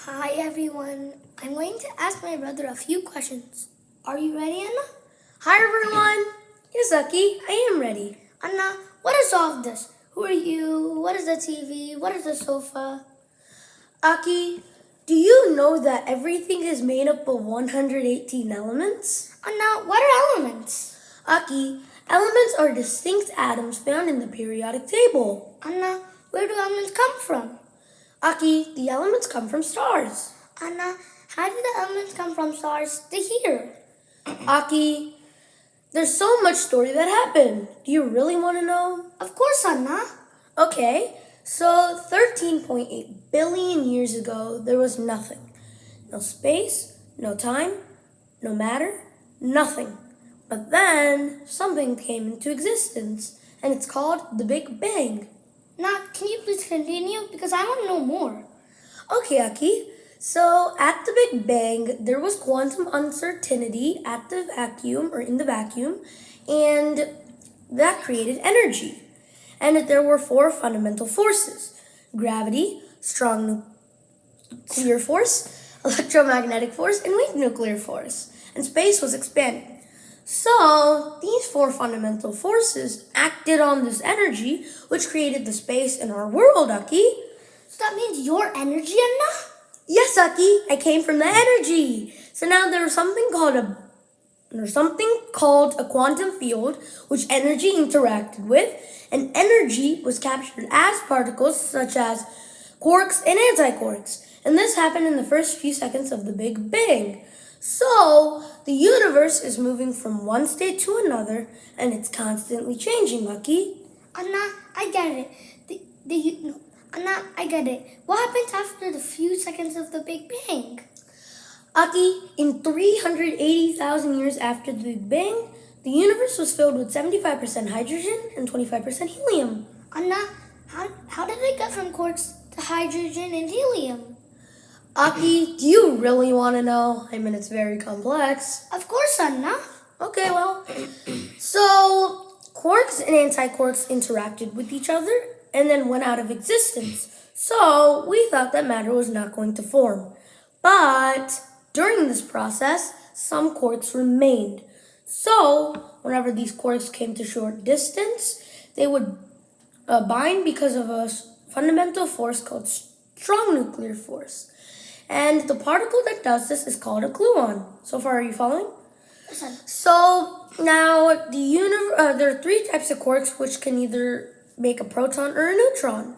Hi everyone. I'm going to ask my brother a few questions. Are you ready, Anna? Hi everyone. Yes, Aki, I am ready. Anna, what is all of this? Who are you? What is the TV? What is the sofa? Aki, do you know that everything is made up of 118 elements? Anna, what are elements? Aki, elements are distinct atoms found in the periodic table. Anna, where do elements come from? Aki, the elements come from stars. Anna, how did the elements come from stars to here? Aki, there's so much story that happened. Do you really want to know? Of course, Anna. Okay, so 13.8 billion years ago, there was nothing. No space, no time, no matter, nothing. But then something came into existence, and it's called the Big Bang. Now, can you please continue? Because I want to know more. Okay, Aki. So at the Big Bang, there was quantum uncertainty at the vacuum or in the vacuum, and that created energy. And there were four fundamental forces: gravity, strong nuclear force, electromagnetic force, and weak nuclear force. And space was expanding. So these four fundamental forces acted on this energy, which created the space in our world, Aki. So that means your energy, Anna? Yes, Aki, I came from the energy. So now there's something called a quantum field, which energy interacted with, and energy was captured as particles such as quarks and antiquarks. And this happened in the first few seconds of the Big Bang. So the universe is moving from one state to another, and it's constantly changing, Aki. Anna, I get it. Anna, I get it. What happens after the few seconds of the Big Bang? Aki, in 380,000 years after the Big Bang, the universe was filled with 75% hydrogen and 25% helium. Anna, how did it get from quarks to hydrogen and helium? Aki, do you really want to know? I mean, it's very complex. Of course, Anna. Okay, well, so quarks and antiquarks interacted with each other and then went out of existence. So we thought that matter was not going to form. But during this process, some quarks remained. So whenever these quarks came to short distance, they would bind because of a fundamental force called strong nuclear force. And the particle that does this is called a gluon. So far, are you following? Listen. So now there are three types of quarks which can either make a proton or a neutron.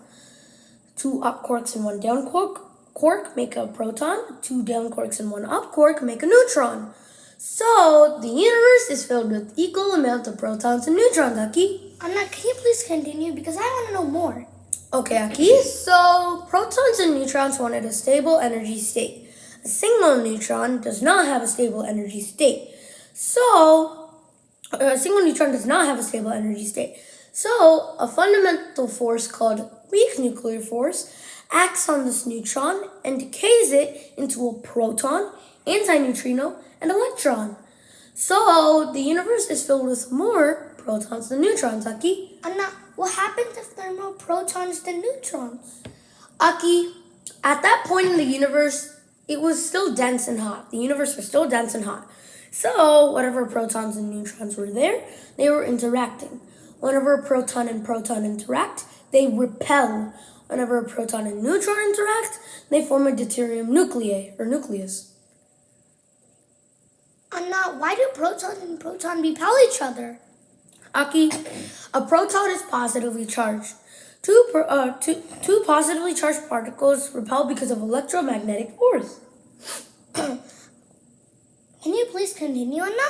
Two up quarks and one down quark make a proton. Two down quarks and one up quark make a neutron. So the universe is filled with equal amount of protons and neutrons, Aki. Anna, can you please continue? Because I want to know more. Okay, Aki. So protons and neutrons wanted a stable energy state. A single neutron does not have a stable energy state. So a single neutron does not have a stable energy state. So a fundamental force called weak nuclear force acts on this neutron and decays it into a proton, antineutrino, and electron. So the universe is filled with more protons than neutrons, Aki. Anna, what happens if there are more protons than neutrons? Aki, at that point in the universe, it was still dense and hot. The universe was still dense and hot. So whatever protons and neutrons were there, they were interacting. Whenever a proton and proton interact, they repel. Whenever a proton and neutron interact, they form a deuterium nuclei, or nucleus. Anna, why do proton and proton repel each other? Aki, a proton is positively charged. Two positively charged particles repel because of electromagnetic force. Can you please continue, Anna?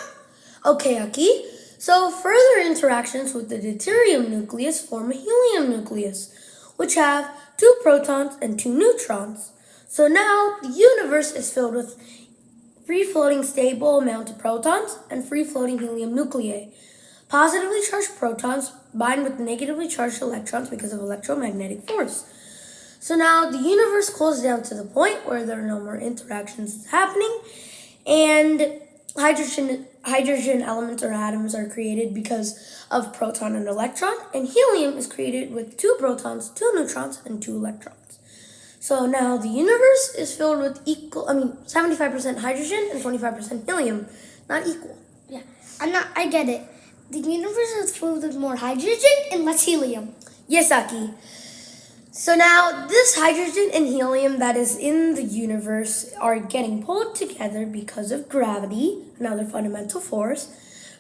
Okay, Aki. So further interactions with the deuterium nucleus form a helium nucleus, which have two protons and two neutrons. So now the universe is filled with free-floating stable amount of protons and free-floating helium nuclei. Positively charged protons bind with negatively charged electrons because of electromagnetic force. So now the universe cools down to the point where there are no more interactions happening, and hydrogen elements or atoms are created because of proton and electron, and helium is created with two protons, two neutrons, and two electrons. So now the universe is filled with 75% hydrogen and 25% helium, not equal. Yeah, Anna, I get it. The universe is filled with more hydrogen and less helium. Yes, Aki. So now this hydrogen and helium that is in the universe are getting pulled together because of gravity, another fundamental force,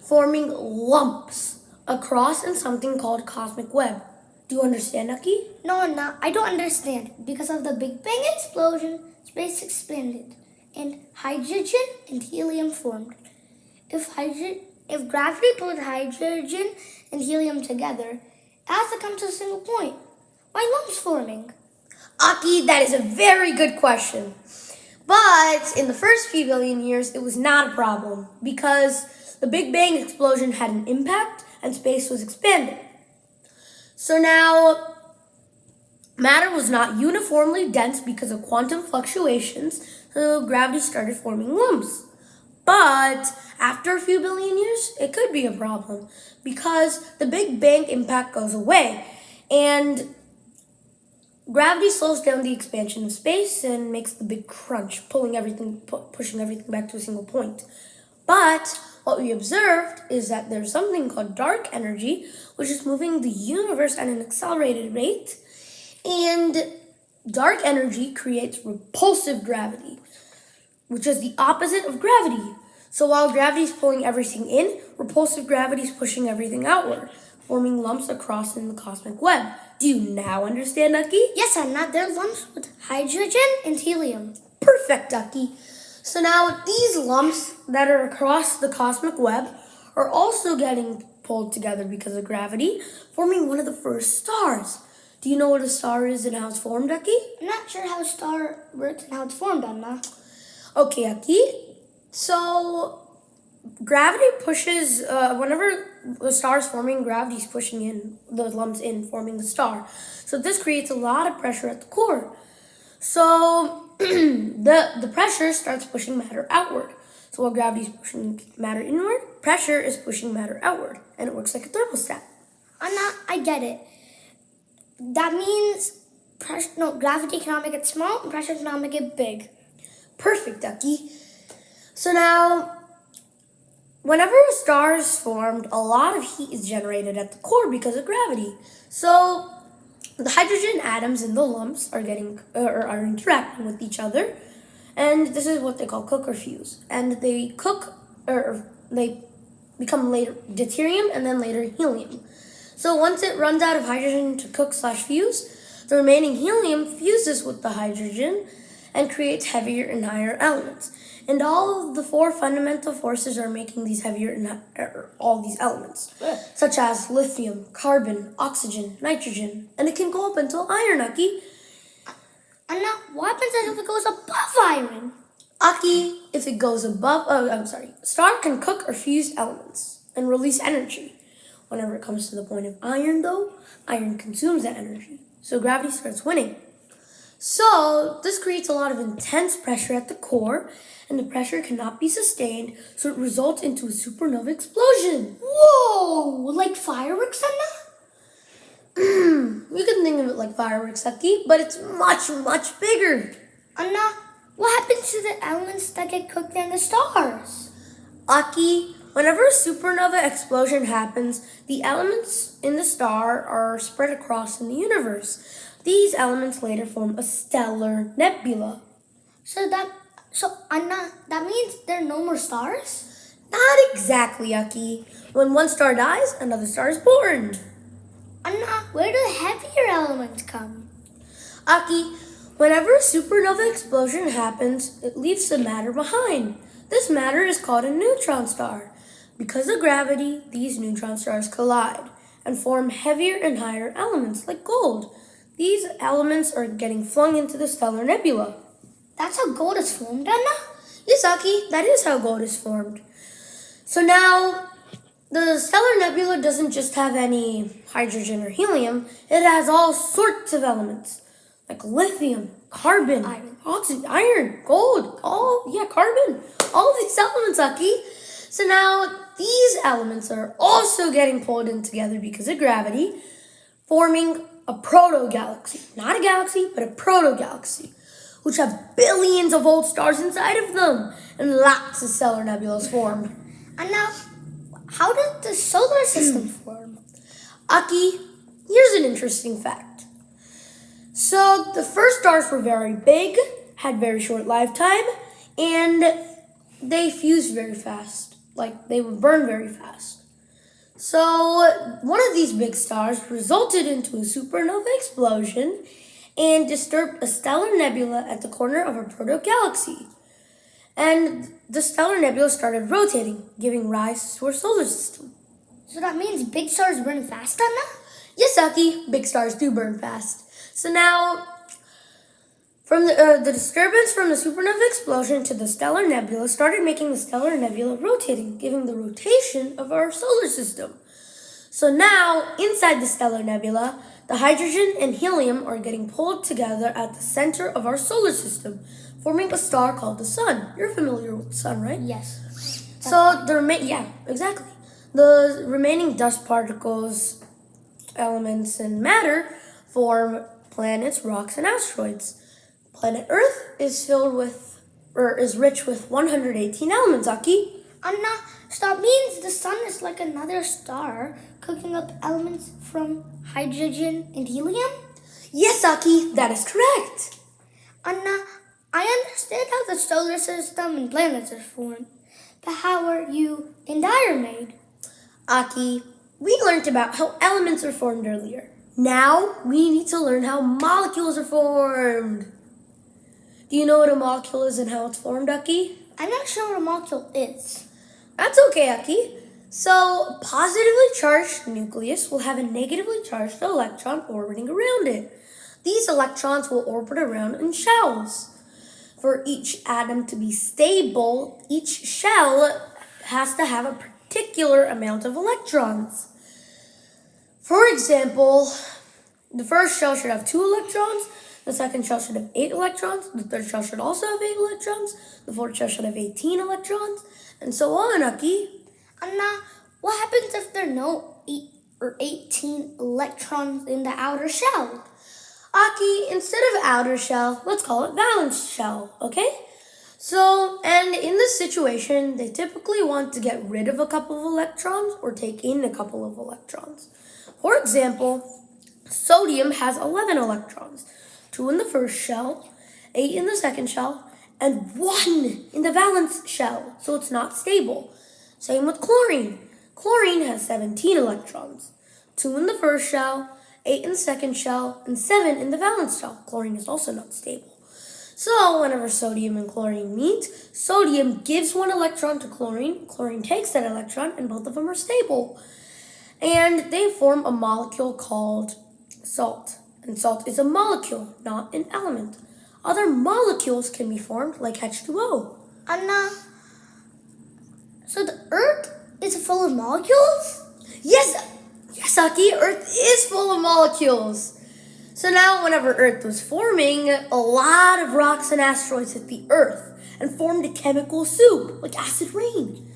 forming lumps across in something called cosmic web. Do you understand, Aki? No, Anna, I don't understand. Because of the Big Bang explosion, space expanded, and hydrogen and helium formed. If gravity pulled hydrogen and helium together, it has to come to a single point. Why lumps forming? Aki, that is a very good question. But in the first few billion years, it was not a problem because the Big Bang explosion had an impact and space was expanding. So now, matter was not uniformly dense because of quantum fluctuations, so gravity started forming lumps. But after a few billion years, it could be a problem because the Big Bang impact goes away and gravity slows down the expansion of space and makes the big crunch, pushing everything back to a single point. But what we observed is that there's something called dark energy, which is moving the universe at an accelerated rate. And dark energy creates repulsive gravity, which is the opposite of gravity. So while gravity is pulling everything in, repulsive gravity is pushing everything outward, forming lumps across in the cosmic web. Do you now understand, Aki? Yes, Anna, they're lumps with hydrogen and helium. Perfect, Aki. So now these lumps that are across the cosmic web are also getting pulled together because of gravity, forming one of the first stars. Do you know what a star is and how it's formed, Aki? I'm not sure how a star works and how it's formed, Anna. Okay, Aki. So gravity pushes, whenever the star is forming, gravity is pushing in the lumps in, forming the star. So this creates a lot of pressure at the core. So the pressure starts pushing matter outward. So while gravity is pushing matter inward, pressure is pushing matter outward. And it works like a thermostat. Anna, I get it. That means gravity cannot make it small and pressure cannot make it big. Perfect, Ducky. So now, whenever a star is formed, a lot of heat is generated at the core because of gravity. So the hydrogen atoms in the lumps are interacting with each other, and this is what they call cook or fuse. And they they become later deuterium and then later helium. So once it runs out of hydrogen to cook/fuse, the remaining helium fuses with the hydrogen and creates heavier and higher elements. And all of the four fundamental forces are making these heavier and all these elements, such as lithium, carbon, oxygen, nitrogen, and it can go up until iron, Aki. And now, what happens if it goes above iron? Aki, if it goes above, star can cook or fuse elements and release energy. Whenever it comes to the point of iron, though, iron consumes that energy. So gravity starts winning. So this creates a lot of intense pressure at the core, and the pressure cannot be sustained, so it results into a supernova explosion. Whoa! Like fireworks, Anna? You can think of it like fireworks, Aki, but it's much, much bigger. Anna, what happens to the elements that get cooked in the stars? Aki, whenever a supernova explosion happens, the elements in the star are spread across in the universe. These elements later form a stellar nebula. So Anna, that means there are no more stars? Not exactly, Aki. When one star dies, another star is born. Anna, where do the heavier elements come? Aki, whenever a supernova explosion happens, it leaves some matter behind. This matter is called a neutron star. Because of gravity, these neutron stars collide and form heavier and higher elements like gold. These elements are getting flung into the stellar nebula. That's how gold is formed, Anna? Yes, Aki, that is how gold is formed. So now, the stellar nebula doesn't just have any hydrogen or helium, it has all sorts of elements, like lithium, carbon, oxygen, iron, gold, carbon, all these elements, Aki. So now, these elements are also getting pulled in together because of gravity, forming a proto-galaxy. Not a galaxy, but a proto-galaxy, which have billions of old stars inside of them, and lots of stellar nebulas formed. And now, how did the solar system form? Aki, here's an interesting fact. So, the first stars were very big, had very short lifetime, and they fused very fast. Like, they would burn very fast. So, one of these big stars resulted into a supernova explosion and disturbed a stellar nebula at the corner of a proto-galaxy. And the stellar nebula started rotating, giving rise to our solar system. So that means big stars burn fast, Anna? Yes, Aki, big stars do burn fast. So now, from the disturbance from the supernova explosion to the stellar nebula started making the stellar nebula rotating, giving the rotation of our solar system. So now, inside the stellar nebula, the hydrogen and helium are getting pulled together at the center of our solar system, forming a star called the Sun. You're familiar with the Sun, right? Yes. So exactly. The remaining dust particles, elements, and matter form planets, rocks, and asteroids. Planet Earth is rich with 118 elements, Aki. Anna, so that means the sun is like another star cooking up elements from hydrogen and helium? Yes, Aki, that is correct. Anna, I understand how the solar system and planets are formed, but how are you and I are made? Aki, we learned about how elements are formed earlier. Now we need to learn how molecules are formed. Do you know what a molecule is and how it's formed, Aki? I'm not sure what a molecule is. That's okay, Aki. So, a positively charged nucleus will have a negatively charged electron orbiting around it. These electrons will orbit around in shells. For each atom to be stable, each shell has to have a particular amount of electrons. For example, the first shell should have 2 electrons, the second shell should have 8 electrons, the third shell should also have 8 electrons, the fourth shell should have 18 electrons, and so on, Aki. Anna, what happens if there are no 8 or 18 electrons in the outer shell? Aki, instead of outer shell, let's call it valence shell, okay? So, and in this situation, they typically want to get rid of a couple of electrons or take in a couple of electrons. For example, sodium has 11 electrons, 2 in the first shell, 8 in the second shell, and 1 in the valence shell, so it's not stable. Same with chlorine. Chlorine has 17 electrons, 2 in the first shell, 8 in the second shell, and 7 in the valence shell. Chlorine is also not stable. So whenever sodium and chlorine meet, sodium gives 1 electron to chlorine, chlorine takes that electron, and both of them are stable. And they form a molecule called salt. And salt is a molecule, not an element. Other molecules can be formed like H2O. Anna, so the Earth is full of molecules? Yes, Aki, Earth is full of molecules. So now whenever Earth was forming, a lot of rocks and asteroids hit the Earth and formed a chemical soup, like acid rain.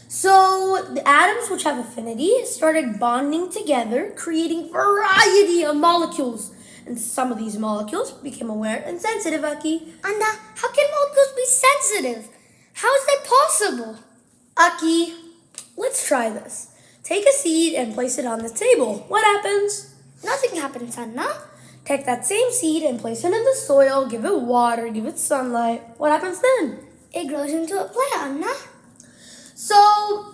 So the atoms which have affinity started bonding together, creating variety of molecules. And some of these molecules became aware and sensitive, Aki. Anna, how can molecules be sensitive? How is that possible? Aki, let's try this. Take a seed and place it on the table. What happens? Nothing happens, Anna. Take that same seed and place it in the soil, give it water, give it sunlight. What happens then? It grows into a plant, Anna. So,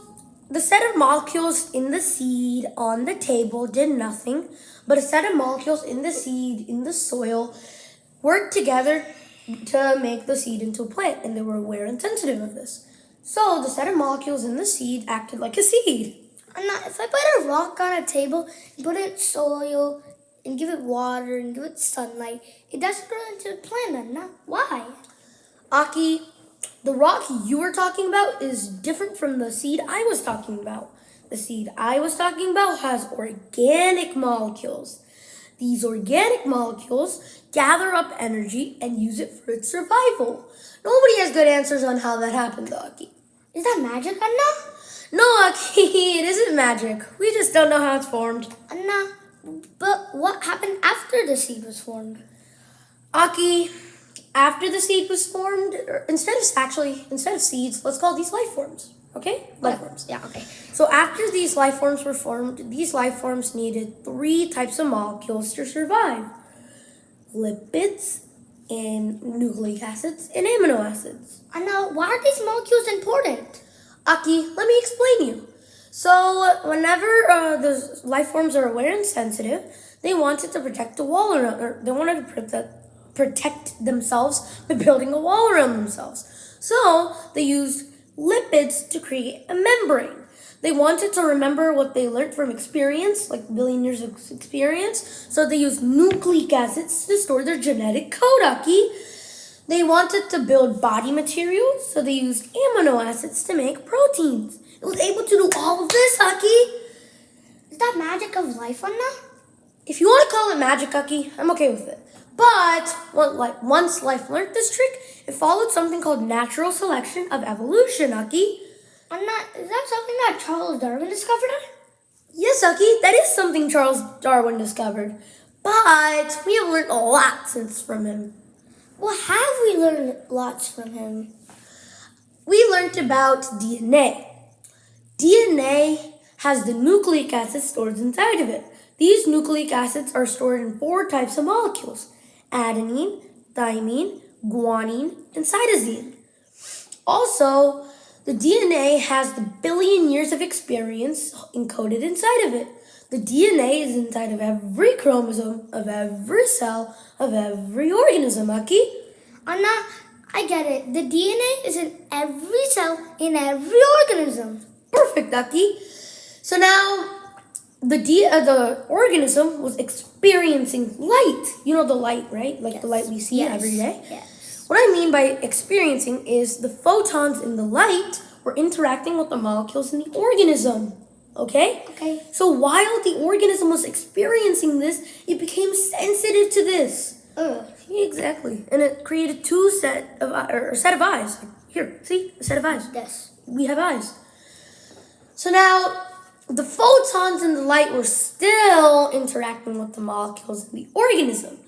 the set of molecules in the seed on the table did nothing, but a set of molecules in the seed, in the soil, worked together to make the seed into a plant, and they were aware and sensitive of this. So, the set of molecules in the seed acted like a seed. Anna, if I put a rock on a table and put it in soil and give it water and give it sunlight, it doesn't grow into a plant, Anna. Why? Aki, the rock you were talking about is different from the seed I was talking about. The seed I was talking about has organic molecules. These organic molecules gather up energy and use it for its survival. Nobody has good answers on how that happened, Aki. Is that magic, Anna? No, Aki, it isn't magic. We just don't know how it's formed. Anna, But what happened after the seed was formed? Aki, after the seed was formed, instead of seeds, let's call these life forms. Okay? Life forms. Yeah, okay. So after these life forms were formed, these life forms needed 3 types of molecules to survive: lipids, and nucleic acids, and amino acids. And now, why are these molecules important? Aki, let me explain you. So whenever the life forms are aware and sensitive, they wanted to protect the wall around, or they wanted to protect themselves by building a wall around themselves. So they used lipids to create a membrane. They wanted to remember what they learned from experience, like a billion years of experience. So they used nucleic acids to store their genetic code, Aki. They wanted to build body materials, so they used amino acids to make proteins. It was able to do all of this, Aki. Is that magic of life, Anna? If you want to call it magic, Aki, I'm okay with it. But once life learned this trick, it followed something called natural selection of evolution, Aki. Anna, is that something that Charles Darwin discovered? Yes, Aki, that is something Charles Darwin discovered. But we have learned a lot since from him. Well, have we learned lots from him? We learned about DNA. DNA has the nucleic acids stored inside of it. These nucleic acids are stored in 4 types of molecules: adenine, thymine, guanine, and cytosine. Also, the DNA has the billion years of experience encoded inside of it. The DNA is inside of every chromosome, of every cell, of every organism, Aki. Anna, I get it. The DNA is in every cell, in every organism. Perfect, Aki. So now, the organism was experiencing light. You know the light, right? Like the light we see every day? Yes. What I mean by experiencing is the photons in the light were interacting with the molecules in the organism. Okay? Okay. So while the organism was experiencing this, it became sensitive to this. Exactly. And it created a set of eyes. Here, see? A set of eyes. Yes. We have eyes. So now, the photons in the light were still interacting with the molecules in the organism.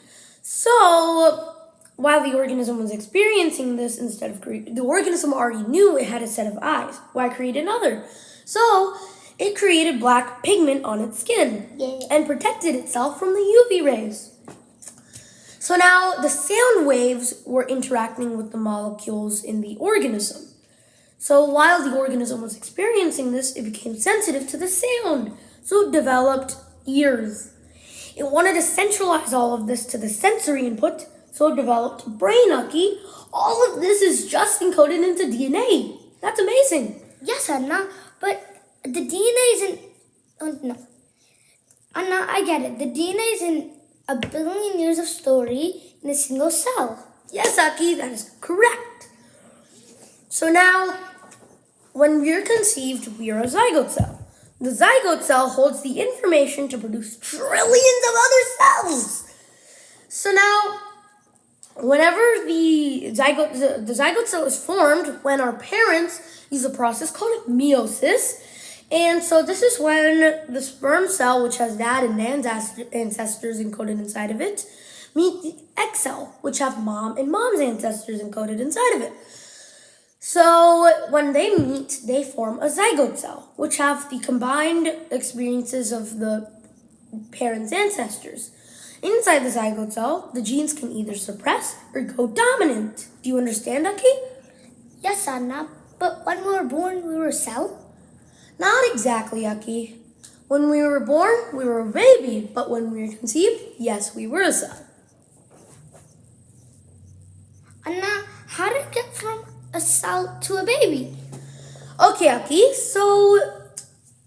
So, while the organism was experiencing this, the organism already knew it had a set of eyes. Why create another? So, it created black pigment on its skin and protected itself from the UV rays. So now the sound waves were interacting with the molecules in the organism. So while the organism was experiencing this, it became sensitive to the sound. So it developed ears. It wanted to centralize all of this to the sensory input, so it developed brain, Aki. All of this is just encoded into DNA. That's amazing. Yes, Anna, but the DNA isn't. No. Anna, I get it. The DNA is in a billion years of story in a single cell. Yes, Aki, that is correct. So now, when we're conceived, we are a zygote cell. The zygote cell holds the information to produce trillions of other cells. So now, whenever the zygote cell is formed, when our parents use a process called meiosis. And so this is when the sperm cell, which has dad and ancestors encoded inside of it, meet the egg cell, which have mom and mom's ancestors encoded inside of it. So when they meet, they form a zygote cell, which have the combined experiences of the parents' ancestors. Inside the zygote cell, the genes can either suppress or go dominant. Do you understand, Aki? Yes, Anna, but when we were born, we were a cell? Not exactly, Aki. When we were born, we were a baby, but when we were conceived, yes, we were a cell. Anna, how did it get from a cell to a baby? Okay, Aki, so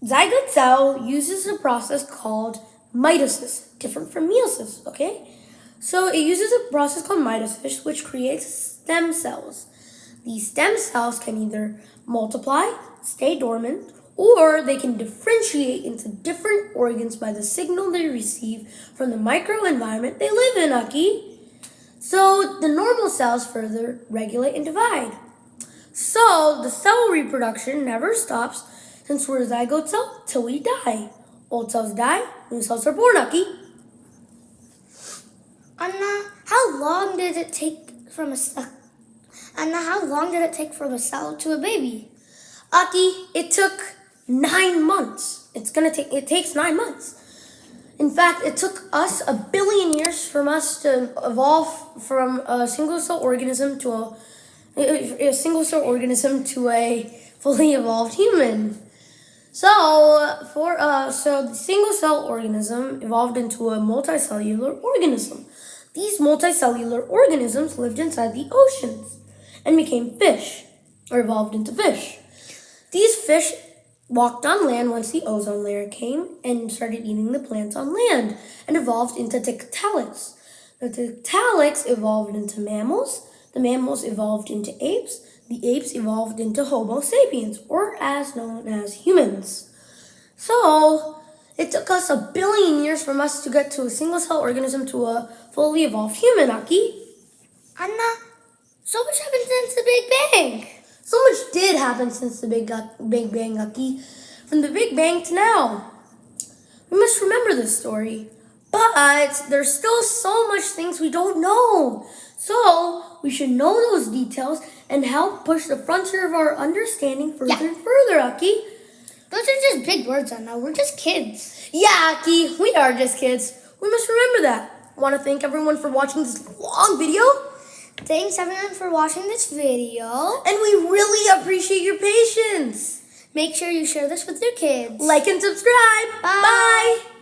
zygote cell uses a process called mitosis, different from meiosis, okay? So it uses a process called mitosis, which creates stem cells. These stem cells can either multiply, stay dormant, or they can differentiate into different organs by the signal they receive from the microenvironment they live in, Aki. So the normal cells further regulate and divide. So the cell reproduction never stops since we're a zygote cell till we die. Old cells die, new cells are born, Aki. Anna, how long did it take from a cell? Anna, how long did it take from a cell to a baby? Aki, it took 9 months. It takes 9 months. In fact, it took us 1 billion years from us to evolve from a single cell organism to a fully evolved human. So the single cell organism evolved into a multicellular organism. These multicellular organisms lived inside the oceans and became fish, or evolved into fish. These fish walked on land once the ozone layer came and started eating the plants on land and evolved into Tiktaalics. The Tiktaalics evolved into mammals. The mammals evolved into apes. The apes evolved into Homo sapiens, or as known as humans. So, it took us 1 billion years from us to get to a single cell organism to a fully evolved human, Aki. Anna, so much happened since the Big Bang. So much did happen since the Big Bang, Aki. From the Big Bang to now. We must remember this story. But there's still so much things we don't know. So we should know those details and help push the frontier of our understanding further and further, Aki. Those are just big words, Anna. We're just kids. Yeah, Aki, we are just kids. We must remember that. I want to thank everyone for watching this long video. Thanks everyone for watching this video. And we really appreciate your patience. Make sure you share this with your kids. Like and subscribe. Bye. Bye.